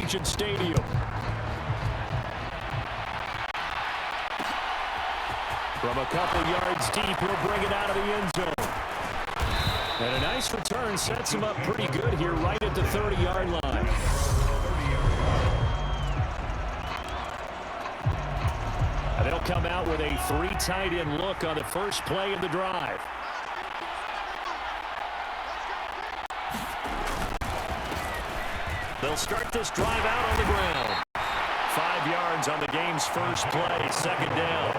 Allegiant Stadium. From a couple yards deep, he'll bring it out of the end zone. And a nice return sets him up pretty good here right at the 30-yard line. And they'll come out with a 3 tight end look on the first play of the drive. They'll start this drive out on the ground. 5 yards on the game's first play, second down.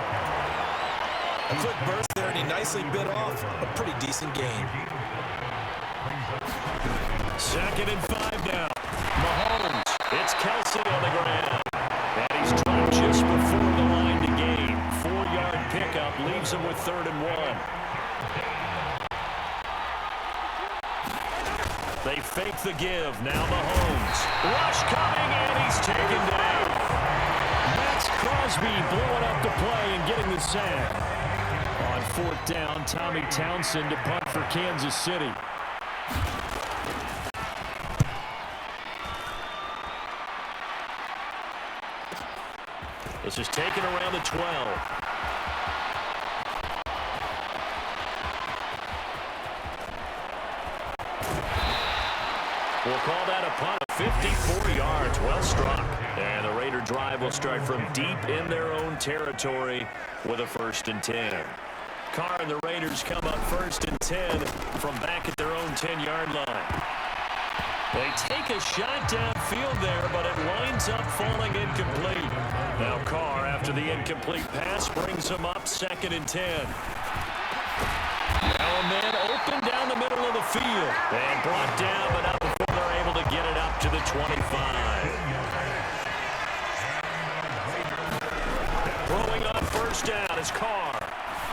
A quick burst there, and he nicely bit off a pretty decent gain. 2nd and 5 now. Mahomes. It's Kelsey on the ground. And he's dropped just before the line to gain. 4-yard pickup leaves him with 3rd and 1. They fake the give. Now Mahomes. Rush coming, and he's taken down. Max Crosby blowing up the play and getting the sack. On 4th down, Tommy Townsend to punt for Kansas City. This is taken around the 12. We'll call that a punt of 54 yards. Well struck. And the Raider drive will start from deep in their own territory with a 1st and 10. Carr and the Raiders come up 1st and 10 from back at their own 10-yard line. They take a shot downfield there, but it winds up falling incomplete. Now Carr, after the incomplete pass, brings them up 2nd and 10. Now a man open down the middle of the field. And brought down, but not before they're able to get it up to the 25. Throwing on 1st down is Carr.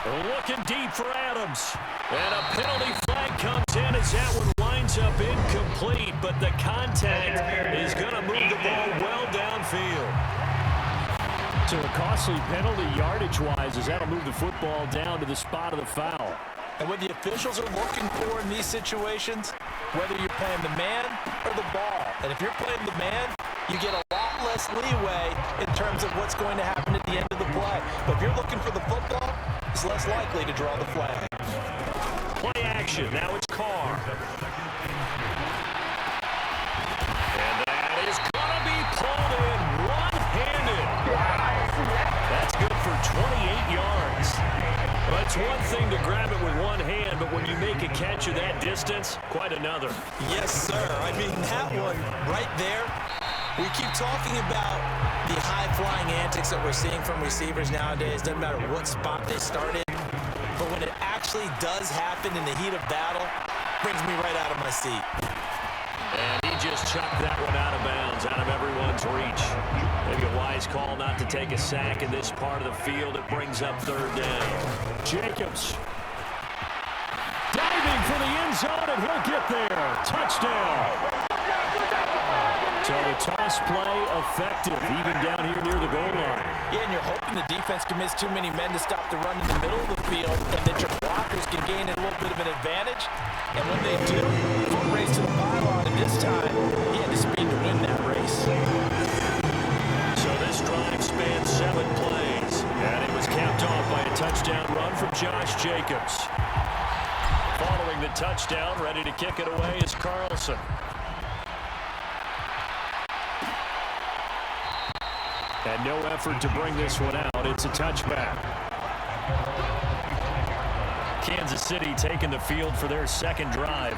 Looking deep for Adams. And a penalty flag comes in as that one winds up incomplete, but the contact is going to move the ball well downfield. So a costly penalty yardage-wise as that'll move the football down to the spot of the foul. And what the officials are looking for in these situations, whether you're playing the man or the ball. And if you're playing the man, you get a lot less leeway in terms of what's going to happen at the end of the play. But if you're looking for the football, it's less likely to draw the flag. Play action. Now it's Carr. And that is going to be pulled in one-handed. That's good for 28 yards. But it's one thing to grab it with one hand, but when you make a catch of that distance, quite another. Yes, sir. I mean, that one right there, we keep talking about the high-flying antics that we're seeing from receivers nowadays. Doesn't matter what spot they start in. But when it actually does happen in the heat of battle, brings me right out of my seat. And he just chucked that one out of bounds, out of everyone's reach. Maybe a wise call not to take a sack in this part of the field. It brings up 3rd down. Jacobs diving for the end zone, and he'll get there. Touchdown. So the toss play effective, even down here near the goal line. Yeah, and you're hoping the defense can miss too many men to stop the run in the middle of the field, and that your blockers can gain a little bit of an advantage. And when they do, foot race to the pylon, and this time, he had the speed to win that race. So this drive spans 7 plays, and it was capped off by a touchdown run from Josh Jacobs. Following the touchdown, ready to kick it away is Carlson. And no effort to bring this one out. It's a touchback. Kansas City taking the field for their 2nd drive.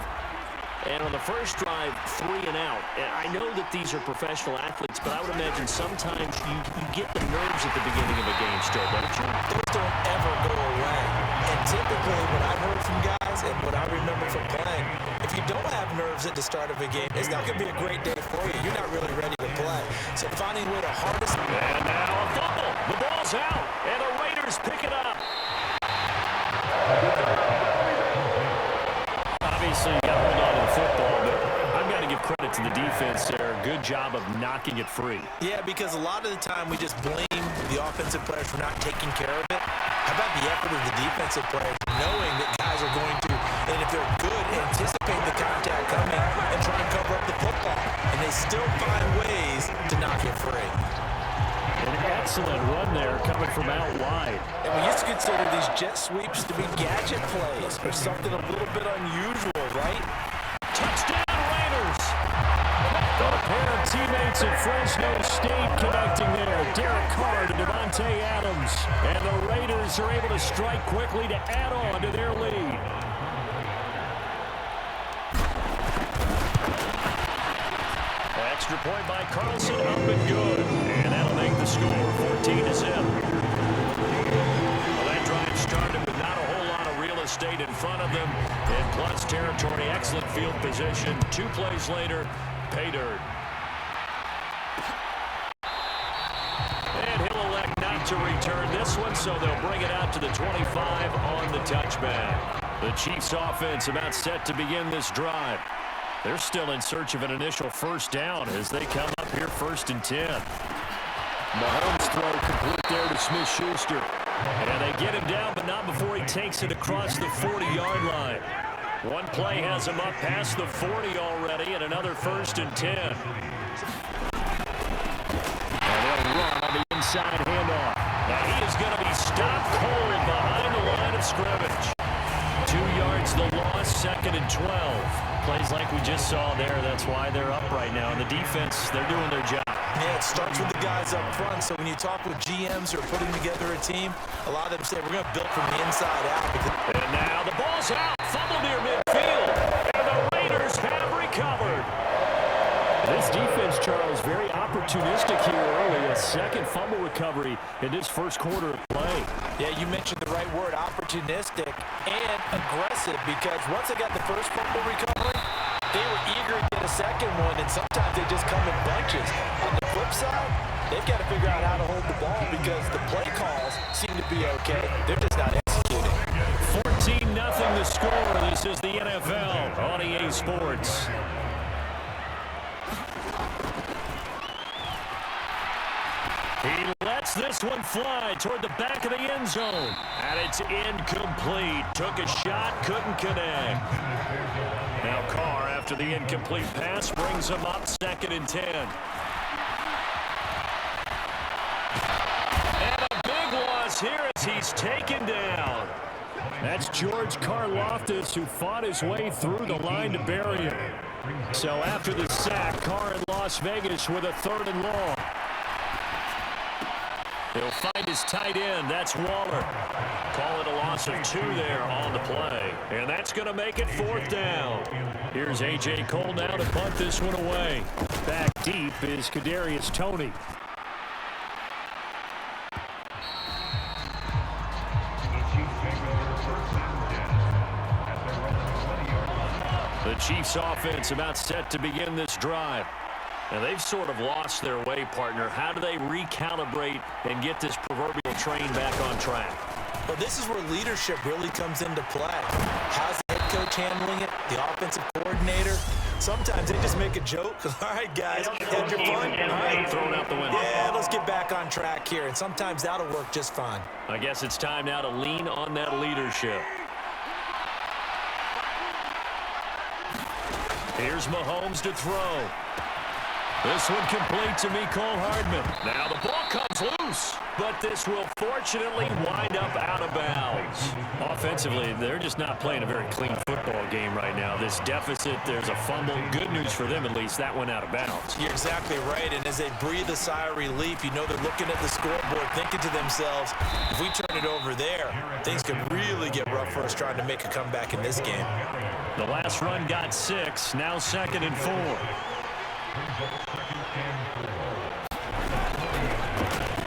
And on the first drive, 3 and out. And I know that these are professional athletes, but I would imagine sometimes you get the nerves at the beginning of a game still, don't you? Those don't ever go away. And typically, what I've heard from guys and what I remember from playing, if you don't have nerves at the start of a game, it's not going to be a great day for you. You're not really ready to play. So finding a way to harness. And now a fumble. The ball's out, and the Raiders pick it up. Obviously, you got to hold on to the football, but I've got to give credit to the defense there. Good job of knocking it free. Yeah, because a lot of the time we just blame the offensive players for not taking care of it. How about the effort of the defensive players, knowing that guys are going to, and if they're good, anticipate the contact coming and try and cover up the football. And they still find ways excellent run there coming from out wide. And we used to consider these jet sweeps to be gadget plays or something a little bit unusual, right? Touchdown, Raiders! Got a pair of teammates at Fresno State connecting there. Derek Carr to Devontae Adams. And the Raiders are able to strike quickly to add on to their lead. Extra point by Carlson, up and good. And that'll make the score 14-0. Well, that drive started with not a whole lot of real estate in front of them. In plus territory, excellent field position. 2 plays later, pay dirt. And he'll elect not to return this one, so they'll bring it out to the 25 on the touchback. The Chiefs offense about set to begin this drive. They're still in search of an initial first down as they come up here 1st and 10. Mahomes throw complete there to Smith-Schuster. And they get him down, but not before he takes it across the 40-yard line. One play has him up past the 40 already, and another 1st and 10. And they'll run on the inside handoff. Now he is going to be stopped cold behind the line of scrimmage. 2 yards the loss, 2nd and 12. Plays like we just saw there. That's why they're up right now. And the defense, they're doing their job. Yeah, it starts with the guys up front. So when you talk with GMs who are putting together a team, a lot of them say, we're going to build from the inside out. And now the ball's out. Fumble near midfield. And the Raiders have recovered. This defense, Charles, very opportunistic here early. A second fumble recovery in this first quarter of play. Yeah, you mentioned the right word, opportunistic and aggressive, because once they got the first fumble recovery, they were eager to get a second one, and sometimes they just come in bunches. On the flip side, they've got to figure out how to hold the ball because the play calls seem to be okay. They're just not executing. 14-0 the score. This is the NFL on EA Sports. He lets this one fly toward the back of the end zone. And it's incomplete. Took a shot, couldn't connect. Now Carr, after the incomplete pass, brings him up 2nd and 10. And a big loss here as he's taken down. That's George Karlaftis, who fought his way through the line to bury him. So after the sack, Carr in Las Vegas with a 3rd and long. He'll find his tight end. That's Waller. Call it a loss of 2 there on the play. And that's going to make it 4th down. Here's A.J. Cole now to punt this one away. Back deep is Kadarius Toney. The Chiefs offense about set to begin this drive. And they've sort of lost their way, partner. How do they recalibrate and get this proverbial train back on track? Well, this is where leadership really comes into play. How's the head coach handling it? The offensive coordinator? Sometimes they just make a joke. All right, guys, had your fun? All right, thrown out the window. Yeah, let's get back on track here. And sometimes that'll work just fine. I guess it's time now to lean on that leadership. Here's Mahomes to throw. This one complete to Mecole Hardman. Now the ball comes loose, but this will fortunately wind up out of bounds. Offensively, they're just not playing a very clean football game right now. This deficit, there's a fumble. Good news for them, at least. That went out of bounds. You're exactly right, and as they breathe a sigh of relief, you know they're looking at the scoreboard, thinking to themselves, if we turn it over there, things could really get rough for us trying to make a comeback in this game. The last run got 6, now 2nd and 4.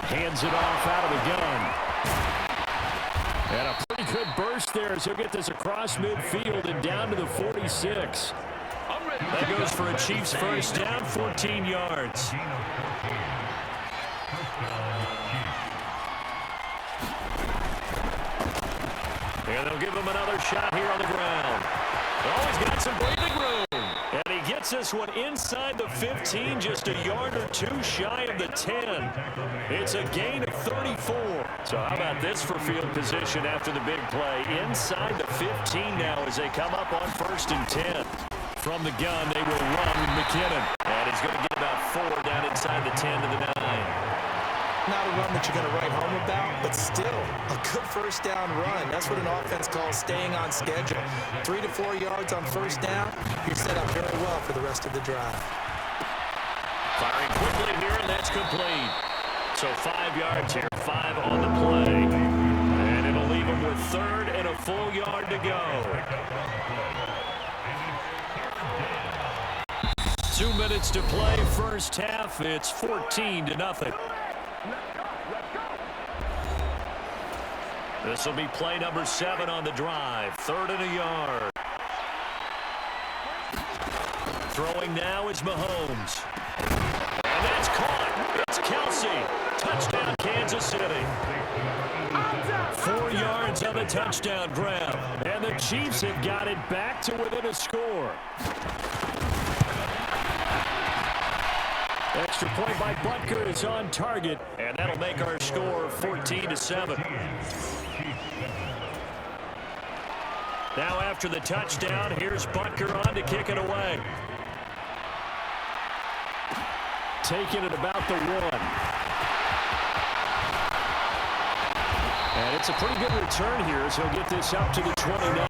Hands it off out of the gun. And a pretty good burst there as he'll get this across midfield and down to the 46. That goes for a Chiefs first down, 14 yards. And they'll give him another shot here on the ground. Oh, he's got some breathing room. And he gets this one inside the 15, just a yard or 2 shy of the 10. It's a gain of 34. So how about this for field position after the big play? Inside the 15 now as they come up on 1st and 10. From the gun, they will run with McKinnon. And he's going to get about 4 down inside the 10 to the 9. Not a run that you're going to write home about, but still a good first down run. That's what an offense calls staying on schedule. 3 to 4 yards on first down, you're set up very well for the rest of the drive. Firing quickly here, and that's complete. So 5 yards here, 5 on the play. And it'll leave him with third and a full yard to go. 2 minutes to play, first half. It's 14-0. This will be play number 7 on the drive. 3rd and a yard. Throwing now is Mahomes. And that's caught. It's Kelsey. Touchdown, Kansas City. 4 yards on the touchdown grab. And the Chiefs have got it back to within a score. Extra point by Butker is on target, and that'll make our score 14-7. Now after the touchdown, here's Butker on to kick it away. Taking it about the 1. And it's a pretty good return here as he'll get this up to the 29.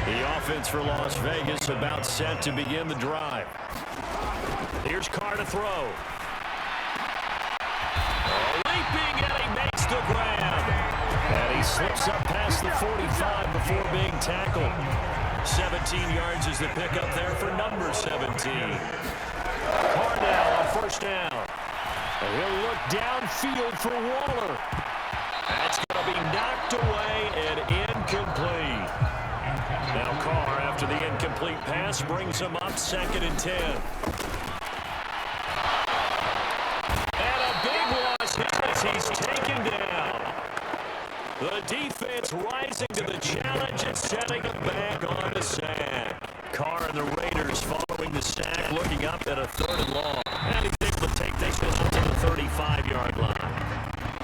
The offense for Las Vegas about set to begin the drive. Here's Carr to throw. Leaping, and he makes the grab. And he slips up past the 45 before being tackled. 17 yards is the pickup there for number 17. Carr now on first down. And he'll look downfield for Waller. That's going to be knocked away and incomplete. Now Carr, after the incomplete pass, brings him up 2nd and 10. And a big loss here as he's taken down. The defense rising to the challenge and setting him back on the sack. Carr and the Raiders following the sack, looking up at a 3rd and long. And he's able to take this one to the 35-yard line.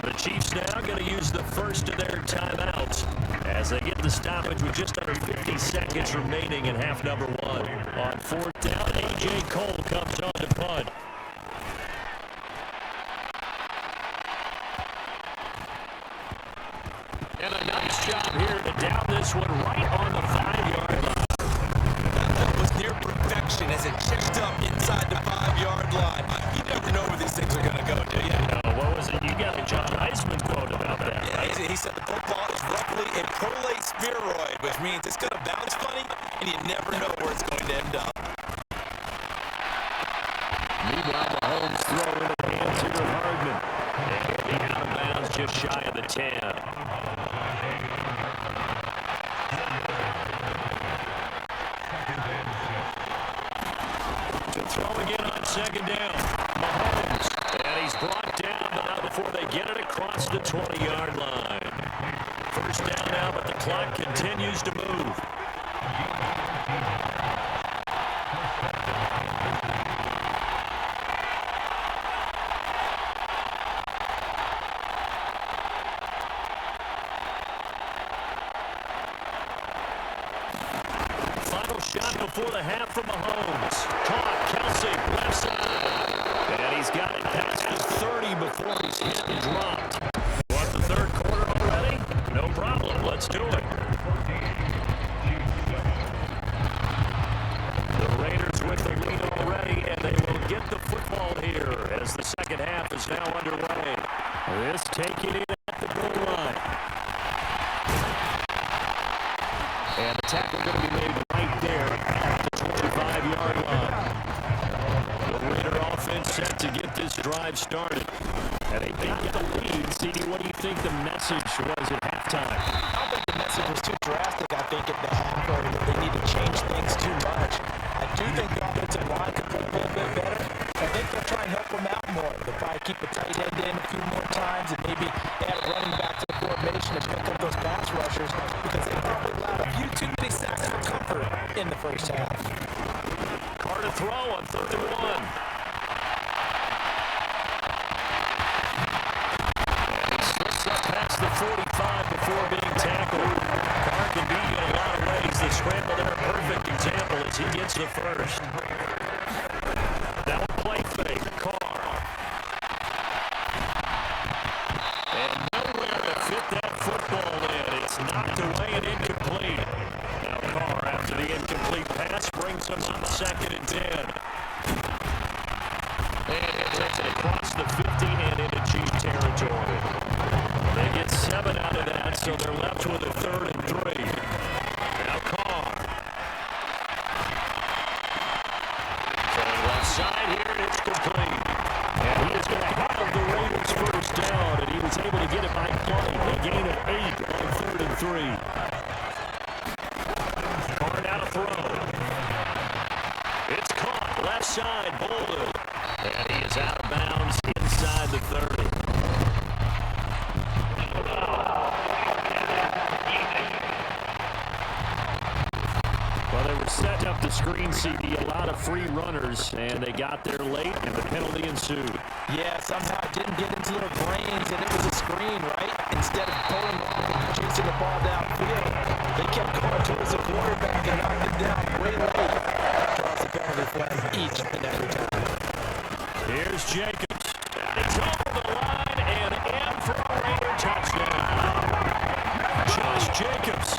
The Chiefs now going to use the first of their timeouts as they get the stoppage with just under 50 seconds remaining in half number 1. On 4th down, A.J. Cole comes on to punt. And a nice job here to down this one right on the 5-yard line. That was near perfection as it checked up inside the 5-yard line. You never know where these things are going to go, do you? What was it? You got a John Heisman quote about that. Yeah, he said the football is roughly a prolate spheroid, which means it's going to bounce funny, and you never know where it's going to end up. Meanwhile, Mahomes throw into the hands here of Hardman. And he'll be out of bounds just shy of the 10. To throw again on 2nd down. Mahomes. And he's brought down, but not before they get it across the 20-yard line. First down now, but the clock continues to move. Final shot before the half from Mahomes. Caught, Kelsey, left side. And he's got it past the 30 before he's hit and dropped. Want the 3rd quarter already? No problem. Let's do it. The Raiders with the lead already, and they will get the football here as the 2nd half is now underway. This taking it at the goal line. And the tackle going to be made right there at the 25-yard line. The Raider offense set to get this drive started. And they got the lead. CD, what do you think the message was at halftime? I don't think the message was too drastic, I think, at the half, or that they need to change things too much. I do think the offensive line could play a little bit better. I think they'll try and help them out more. They'll probably keep a tight end in a few more times and maybe add a running back to the formation to pick up those pass rushers because they probably allowed a few too many sacks for comfort in the first half. Carr to throw on 3rd and 1. Past the 45 before being tackled. Carr can be in a lot of ways. The scramble there, a perfect example as he gets the first. That one play fake. 2nd and 10. And takes it across the 50 and into Chief territory. They get 7 out of that, so they're left with a 3rd and 3. Now Carr. Going left side here, and it's complete. And he is going to have the Raiders first down, and he was able to get it by play. A gain of 8 on 3rd and 3. Carr now to throw. It's caught left side, Bolden. And he is out of bounds inside the 30. Well, they were set up to screen CD, a lot of free runners, and they got there late, and the penalty ensued. Yeah, somehow it didn't get into their brains that it was a screen, right? Instead of pulling off and chasing the ball downfield, they kept going towards the quarterback and knocked it down way late. Draws the penalty flag each and every time. Here's Jacobs. He's over the line and in for a Raider touchdown. Josh Jacobs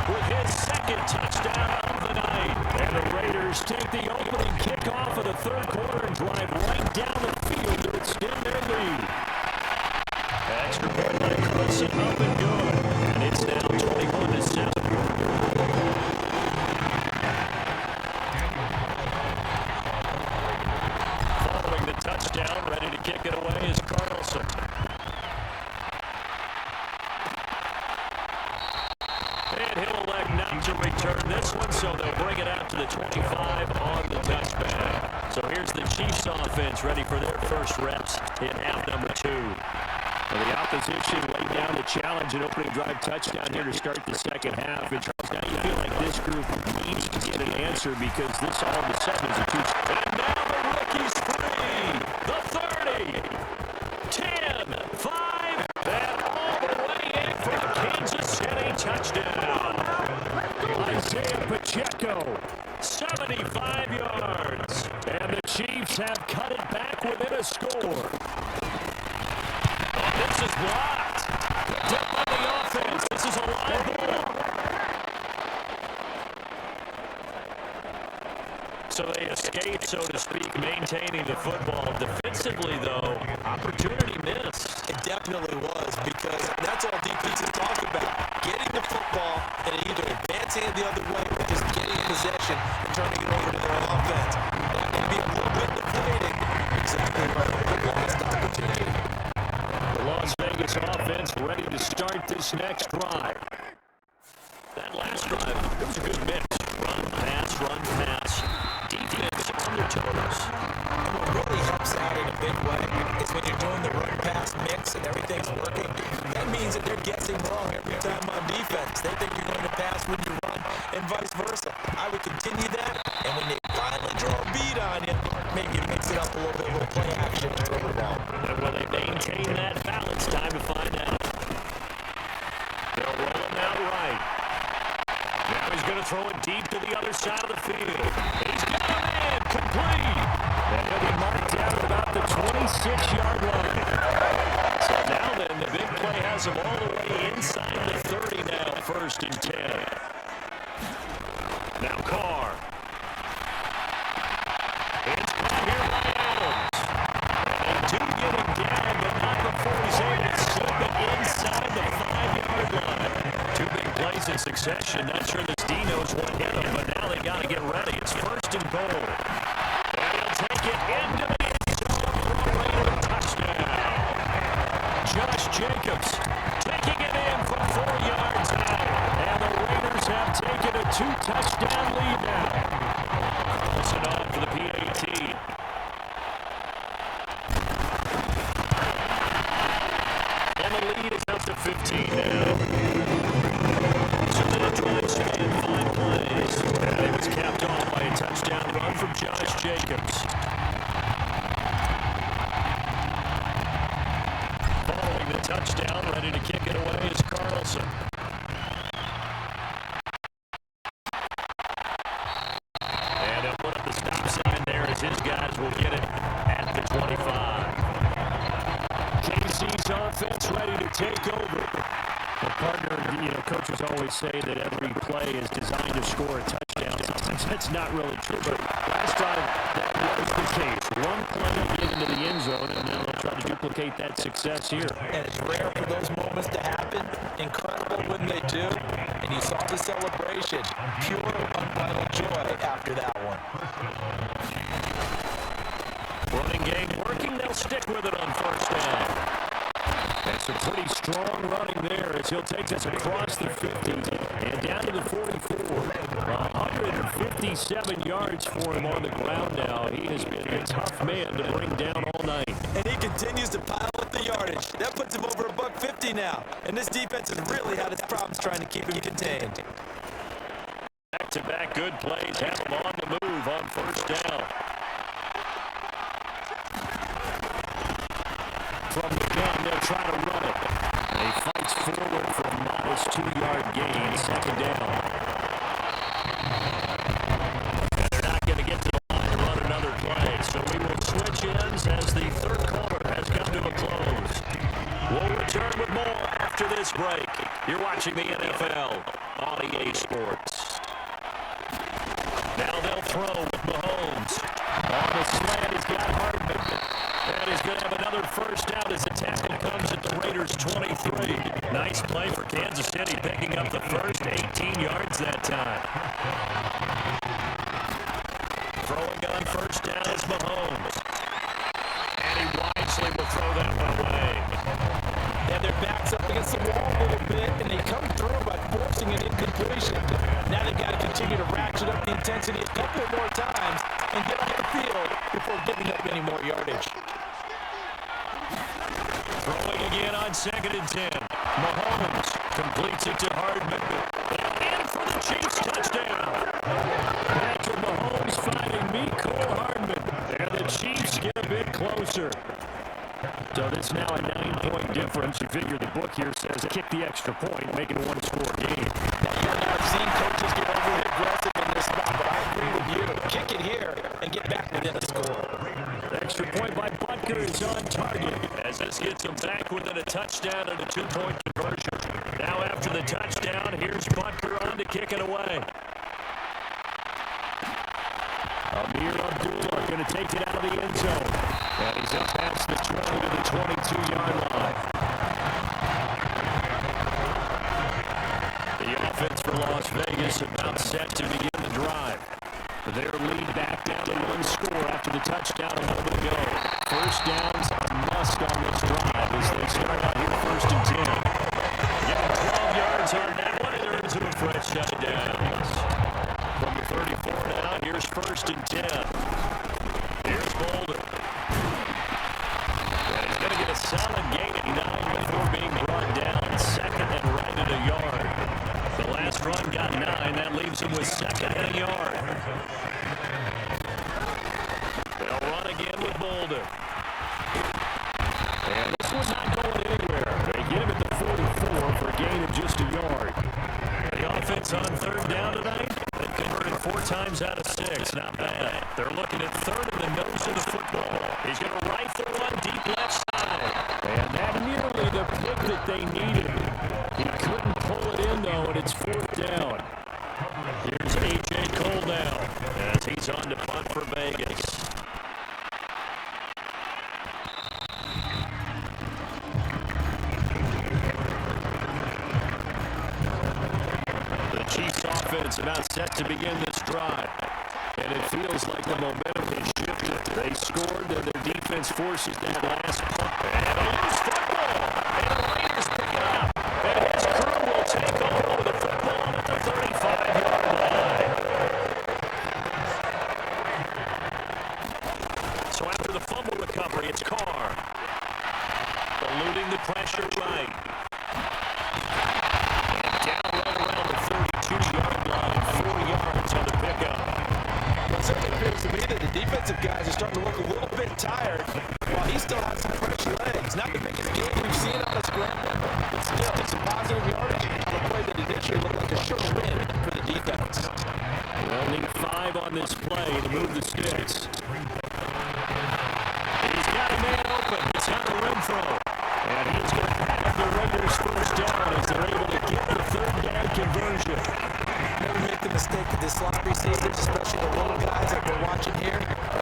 with his 2nd touchdown of the night. And the Raiders take the opening kickoff of the 3rd quarter and drive right down the field to extend their lead. Extra point by Carson, up and good. And it's now 21-7. Following the touchdown, ready to kick it away is Carlson. And he'll elect not to return this one, so they'll bring it out to the 25 on the touchback. So here's the Chiefs offense ready for their first reps in half number 2. Well, the opposition laid down the challenge and opening drive touchdown here to start the 2nd half. And Charles, now you feel like this group needs to get an answer because this all of a sudden is a 2. And now the rookie's free. The 30, 10, 5, and all the way in for a Kansas City touchdown. Isaiah Pacheco, 75 yards. And the Chiefs have cut it back within a score. This is blocked. Picked up by the offense. This is a live ball. So they escape, so to speak, maintaining the football. Defensively, though, opportunity missed. It definitely was, because that's all defenses talk about. Getting the football and either advancing it the other way or just getting possession and turning it over to their offense. That can be a little bit deflating. Exactly right. The lost opportunity. The Las Vegas offense ready to start this next drive. That last drive, it was a good mix. Run, pass, defense on their toes. And what really helps out in a big way is when you're doing the run-pass mix and everything's working, that means that they're guessing wrong every time on defense. They think you're going to pass when you run and vice versa. I would continue that, and when they finally draw a beat on you, maybe you mix it up a little bit, a little play action to throw the ball. And will they maintain that balance? Time to find out. They'll roll him out right. Now he's going to throw it deep to the other side of the field. He's got him in, complete. And he'll be marked down at about the 26-yard line. So now then, the big play has him all the way inside the 30 now, 1st and 10. Now Carr. It's caught here by Adams. And they do get him down, but not before he's able to slip it inside the 5-yard line. 2 big plays in succession. Not sure this D knows what hit him, but now they got to get ready. It's 1st and goal. And he'll take it into the end zone for a Raider touchdown. Josh Jacobs taking it in from 4 yards out. And the Raiders have taken a 2-touchdown lead now. Carlson on for the PAT. And the lead is up to 15 now. So that drive spanned 5 plays. And it was capped off by a touchdown run from Josh Jacobs. Following the touchdown, ready to kick it away is Carlson. And he'll put up the stop sign there as his guys will get it at the 25. KC's offense ready to take over. Well, partner, coaches always say that every play is designed to score a touchdown. Sometimes that's not really true, but last time that was the case. One play to get into the end zone, and now they'll try to duplicate that success here. And it's rare for those moments to happen. Incredible when they do. And you saw the celebration. Pure, unbridled joy after that one. Running game working. They'll stick with it on first down. That's a pretty strong running there as he'll take us across the 50 and down to the 44. 157 yards for him on the ground now. He has been a tough man to bring down all night. And he continues to pile up the yardage. That puts him over $150 now. And this defense has really had its problems trying to keep him contained. Back-to-back good plays have him on the move on first down. From the gun, they'll try to run it. He fights forward for a modest 2-yard gain, second down. And they're not going to get to the line to run another play, so we will switch ends as the third quarter has come to a close. We'll return with more after this break. You're watching the NFL on EA Sports. Now they'll throw with Mahomes. On the slant, he's got Hardman. And he's going to have another first down as the tackle comes at the Raiders' 23. Nice play for Kansas City, picking up the first 18 yards that time. Throwing on first down is Mahomes. And he wisely will throw that one away. Yeah, their backs up against the wall a little bit, and they come through by forcing an incompletion. Now they've got to continue to ratchet up the intensity a couple more times and get off the field before giving up any more yardage. Throwing again on 2nd and 10. Mahomes completes it to Hardman. And for the Chiefs touchdown. Patrick Mahomes finding Mecole Hardman. And the Chiefs get a bit closer. So this now a 9-point difference. You figure the book here says kick the extra point, make it a one-score game. I've seen coaches get overly aggressive in this spot, but I agree with you. Kick it here and get back within a score. The extra point by Butker is on target as this gets him back within a touchdown and a 2-point conversion. Now after the touchdown, here's Butker on to kick it away. Amir Abdullah going to take it out of the end zone. And he's up past the 20 to the 22-yard line. The offense for Las Vegas about set to begin the drive. Their lead back down to 1 score after the touchdown a moment ago. First downs a must on this drive as they start out here 1st and 10. Getting 12 yards on that one, and earns him a fresh set of downs. From the 34 now, here's 1st and 10. Here's Boulder. And he's going to get a solid gain at 9 before being brought down. 2nd and right at a yard. The last run got 9. That leaves him with 2nd and a yard. They'll run again with Boulder. And this one's not going anywhere. They get him at the 44 for a gain of just a yard. The offense on 3rd down tonight. They converted 4 times out of 6. Not bad. They're looking at 3rd in the nose of the football. He's going to rifle one deep left side. And that nearly the pick that they needed. He couldn't pull it in, though, and it's 4th down. Here's A.J. Cole now as he's on to punt for Vegas. Chiefs offense about set to begin this drive. And it feels like the momentum has shifted. They scored, and their defense forces that last punt. And a loose football. And the Raiders pick it up. And his crew will take over the football at the 35-yard line. So after the fumble recovery, it's Carr. Eluding the pressure right. Down right around the 32-yard line, 4 yards on the pickup. Well, it certainly appears to me that the defensive guys are starting to look a little bit tired while he still has some fresh legs. Not the biggest game we've seen on a scramble, but still, it's a positive yardage on a play that initially looked like a sure win for the defense. They'll need 5 on this play to move the sticks. He's got a man open. It's Hunter Renfrow. And he's going to have the Raiders first down as they're able conversion. Never make the mistake of the slot receivers, especially the little guys like we're watching here.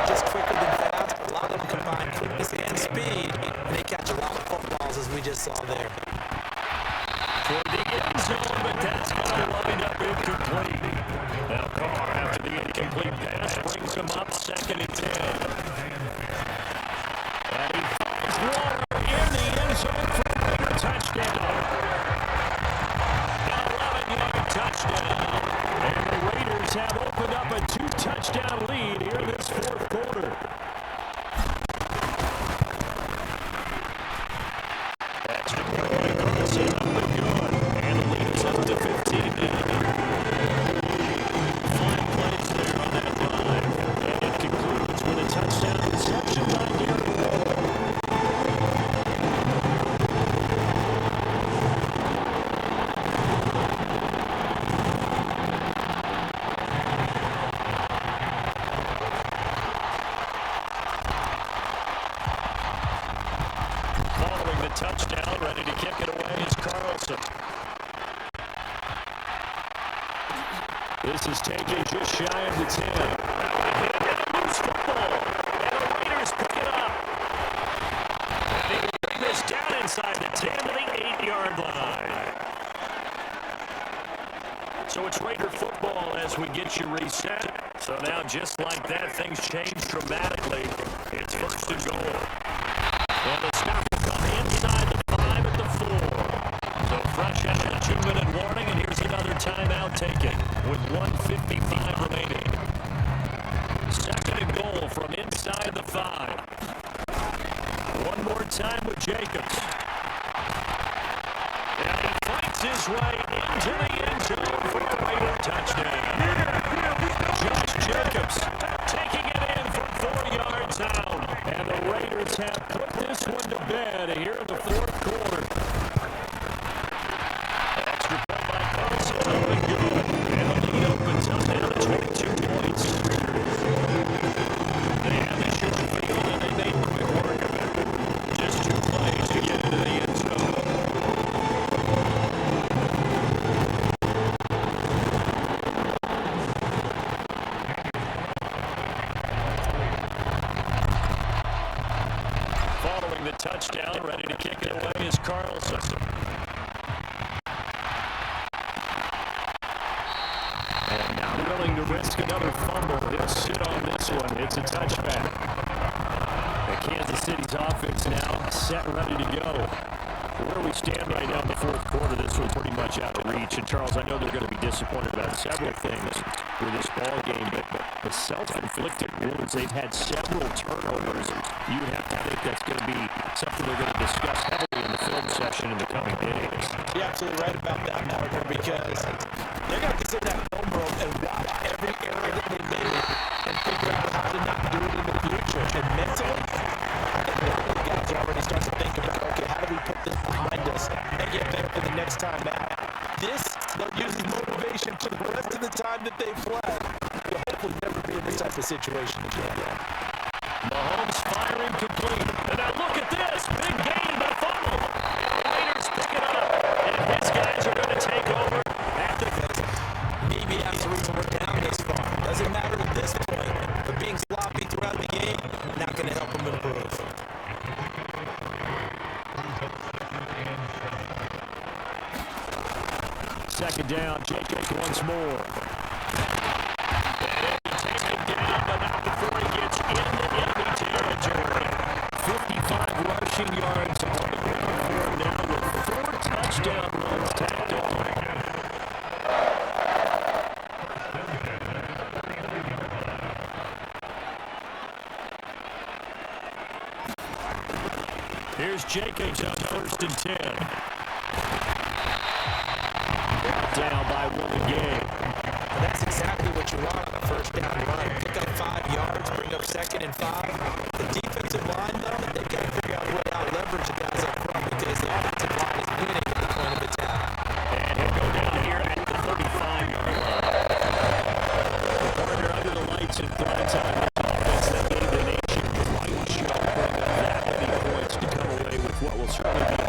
Just quicker than fast. A lot of them combine quickness and speed, and they catch a lot of footballs, as we just saw there. For the end zone, but that's going to wind up incomplete. Now Carr, after the incomplete pass, brings him up 2nd and 10. And he finds Waller in the end zone for a Raider touchdown. An 11-yard touchdown. And the Raiders have opened up a 2-touchdown lead here in this 4th quarter. Extra point, Carlson up and good. And the lead is up to 15 now. 5 plays there on that drive. And it concludes with a touchdown reception by Derek Waller. Following the touchdown, ready to kick it away is Carlson. This is taken just shy of the 10. And a loose football. And the Raiders pick it up. And they bring this down inside the 10 to the 8-yard line. So it's Raider football as we get you reset. So now just like that, things change dramatically. It's 1st and goal. And the stop will come inside the 5 at the 4. So fresh out of the 2-minute warning, and here's another timeout taken with 1:55 remaining. 2nd and goal from inside the 5. One more time with Jacobs. And he fights his way into the end zone for a Raider touchdown. Josh Jacobs taking it in from 4 yards out. And the Raiders have put this one to bed here in the 4th quarter. Extra point by Carlson, up and good. And the lead opens up now to 22 points. They had the short field and they made quick work of it. Just 2 plays to get into the end zone. Following the touchdown, ready to kick it away is Carlson. And now willing to risk another fumble. He'll sit on this one. It's a touchback. And Kansas City's offense now set and ready to go. Where we stand right now in the 4th quarter, this one's pretty much out of reach. And Charles, I know they're going to be disappointed about several things with this ball game, but the self-inflicted wounds, they've had several turnovers. You would have to think that's going to be something they're going to discuss heavily in the film session in the coming days. You're absolutely right about that, Marker, because they're going to sit that film room and watch every error that they made and figure out how to not do it in the future. And mentally, the guys already start to think about, okay, how do we put this behind us and get better for the next time out? This, they'll use as motivation for the rest of the time that they play. They'll hopefully never be in this type of situation again. Mahomes firing complete. And now look at this. Big gain, but a fumble. Raiders pick it up. And his guys are going to take over at the maybe that's the reason we're down this far. Doesn't matter at this point. But being sloppy throughout the game, not going to help them improve. Second down, Jacobs once more. And he takes it down, but not before he gets into enemy territory. 55 rushing yards on the ground for him now with 4 touchdown runs tacked on. Here's Jacobs on 1st and 10. Down by 1 again. That's exactly what you want on a 1st down run. Pick up 5 yards, bring up 2nd and 5. The defensive line, though, they've got to figure out a way to out-leverage the guys up front because the offensive line is winning at the point of attack. And he'll go down here at the 35-yard line. The partner under the lights in prime time. This offense that gave the nation quite a show. Bring up that many points to come away with what will certainly be